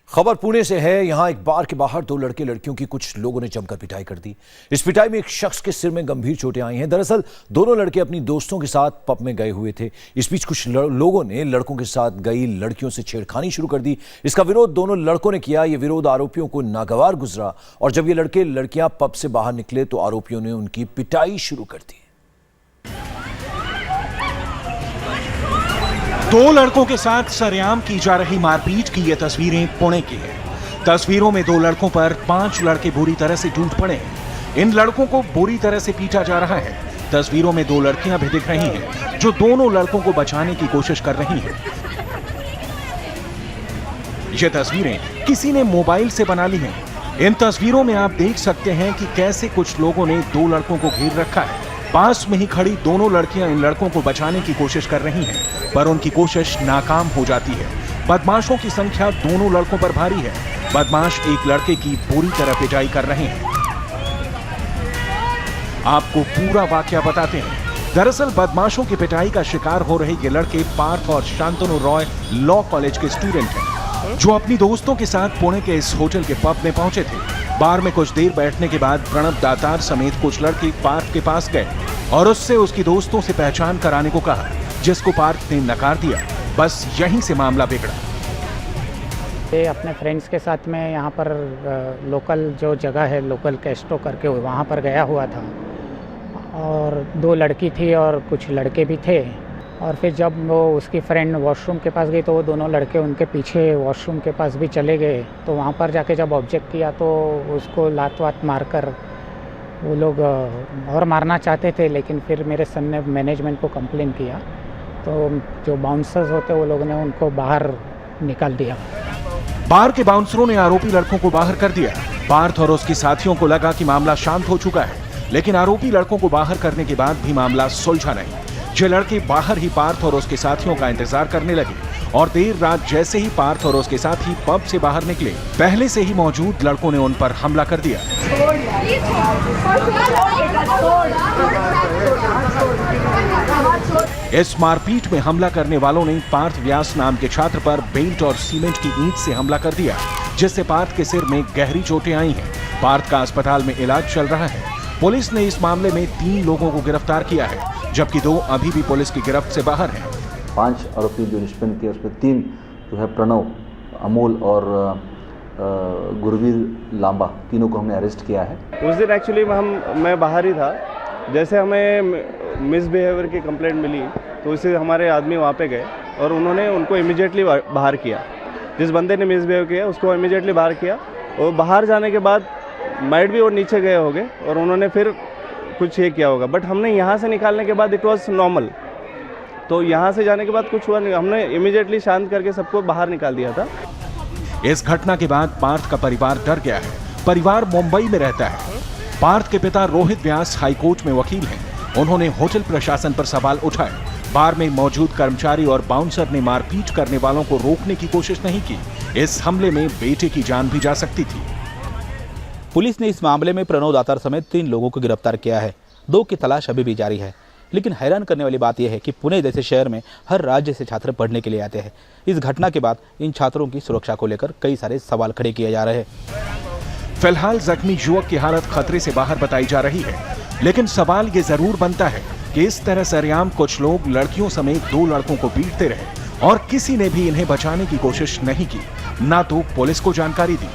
खबर पुणे से है। यहां एक बार के बाहर दो लड़के लड़कियों की कुछ लोगों ने जमकर पिटाई कर दी। इस पिटाई में एक शख्स के सिर में गंभीर चोटें आई हैं। दरअसल दोनों लड़के अपनी दोस्तों के साथ पब में गए हुए थे। इस बीच कुछ लोगों ने लड़कों के साथ गई लड़कियों से छेड़खानी शुरू कर दी। इसका विरोध दोनों लड़कों ने किया। यह विरोध आरोपियों को नागवार गुजरा और जब ये लड़के लड़कियां पब से बाहर निकले तो आरोपियों ने उनकी पिटाई शुरू कर दी। दो लड़कों के साथ सरेआम की जा रही मारपीट की ये तस्वीरें पुणे की है। तस्वीरों में दो लड़कों पर 5 लड़के बुरी तरह से टूट पड़े। इन लड़कों को बुरी तरह से पीटा जा रहा है। तस्वीरों में दो लड़कियां भी दिख रही हैं जो दोनों लड़कों को बचाने की कोशिश कर रही हैं। ये तस्वीरें किसी ने मोबाइल से बना ली हैं। इन तस्वीरों में आप देख सकते हैं कि कैसे कुछ लोगों ने दो लड़कों को घेर रखा है। पास में ही खड़ी दोनों लड़कियां इन लड़कों को बचाने की कोशिश कर रही हैं, पर उनकी कोशिश नाकाम हो जाती है। बदमाशों की संख्या दोनों लड़कों पर भारी है। बदमाश एक लड़के की बुरी तरह पिटाई कर रहे हैं। आपको पूरा वाकया बताते हैं। दरअसल बदमाशों की पिटाई का शिकार हो रहे ये लड़के पार्थ और शांतनु रॉय लॉ कॉलेज के स्टूडेंट हैं, जो अपनी दोस्तों के साथ पुणे के इस होटल के पब में पहुंचे थे। बार में कुछ देर बैठने के बाद प्रणब दातार समेत कुछ लड़के पार्थ के पास गए और उससे उसकी दोस्तों से पहचान कराने को कहा, जिसको पार्थ ने नकार दिया। बस यहीं से मामला बिगड़ा। अपने फ्रेंड्स के साथ में यहाँ पर लोकल जो जगह है, लोकल कैस्टो करके, वहाँ पर गया हुआ था और 2 लड़की थी और कुछ लड़के भी थे। और फिर जब वो उसकी फ्रेंड वॉशरूम के पास गई तो वो दोनों लड़के उनके पीछे वॉशरूम के पास भी चले गए। तो वहाँ पर जाके जब ऑब्जेक्ट किया तो उसको लात वात मारकर वो लोग और मारना चाहते थे, लेकिन फिर मेरे सन ने मैनेजमेंट को कंप्लेन किया तो जो बाउंसर्स होते वो लोगों ने उनको बाहर निकाल दिया। बार के बाउंसरों ने आरोपी लड़कों को बाहर कर दिया। पार्थ और उसके साथियों को लगा कि मामला शांत हो चुका है, लेकिन आरोपी लड़कों को बाहर करने के बाद भी मामला सुलझा नहीं। ये लड़के बाहर ही पार्थ और उसके साथियों का इंतजार करने लगे और देर रात जैसे ही पार्थ और उसके साथी पब से बाहर निकले, पहले से ही मौजूद लड़कों ने उन पर हमला कर दिया। इस मारपीट में हमला करने वालों ने पार्थ व्यास नाम के छात्र पर बेल्ट और सीमेंट की ईंट से हमला कर दिया, जिससे पार्थ के सिर में गहरी चोटें आई हैं। पार्थ का अस्पताल में इलाज चल रहा है। पुलिस ने इस मामले में 3 लोगों को गिरफ्तार किया है, जबकि 2 अभी भी पुलिस की गिरफ्त से बाहर हैं। 5 आरोपी जो निष्पन्न किए, उसमें 3 जो है प्रणव, अमोल और गुरवीर लांबा, तीनों को हमने अरेस्ट किया है। उस दिन एक्चुअली मैं बाहर ही था। जैसे हमें मिसबिहेवियर की कंप्लेंट मिली तो उससे हमारे आदमी वहाँ पे गए और उन्होंने उनको इमीडिएटली बाहर किया। जिस बंदे ने मिसबिहेव किया उसको इमीडिएटली बाहर किया और बाहर जाने के बाद माइट भी वो नीचे गए होंगे और उन्होंने फिर कुछ ये किया होगा, बट हमने यहाँ से निकालने के बाद इट वॉज नॉर्मल। तो यहाँ से जाने के बाद कुछ हुआ नहीं, हमने इमीडिएटली शांत करके सबको बाहर निकाल दिया था। इस घटना के बाद पार्थ का परिवार डर गया है। परिवार मुंबई में रहता है। पार्थ के पिता रोहित व्यास हाईकोर्ट में वकील हैं। उन्होंने होटल प्रशासन पर सवाल उठाए। बार में मौजूद कर्मचारी और बाउंसर ने मारपीट करने वालों को रोकने की कोशिश नहीं की। इस हमले में बेटे की जान भी जा सकती थी। पुलिस ने इस मामले में प्रणव दातार समेत 3 लोगों को गिरफ्तार किया है। 2 की तलाश अभी भी जारी है। लेकिन हैरान करने वाली बात यह है कि पुणे जैसे शहर में हर राज्य से छात्र पढ़ने के लिए आते हैं। इस घटना के बाद इन छात्रों की सुरक्षा को लेकर कई सारे सवाल खड़े किए जा रहे हैं। फिलहाल जख्मी युवक की हालत खतरे से बाहर बताई जा रही है, लेकिन सवाल ये जरूर बनता है कि इस तरह सरेआम कुछ लोग लड़कियों समेत 2 लड़कों को पीटते रहे और किसी ने भी इन्हें बचाने की कोशिश नहीं की, ना तो पुलिस को जानकारी दी।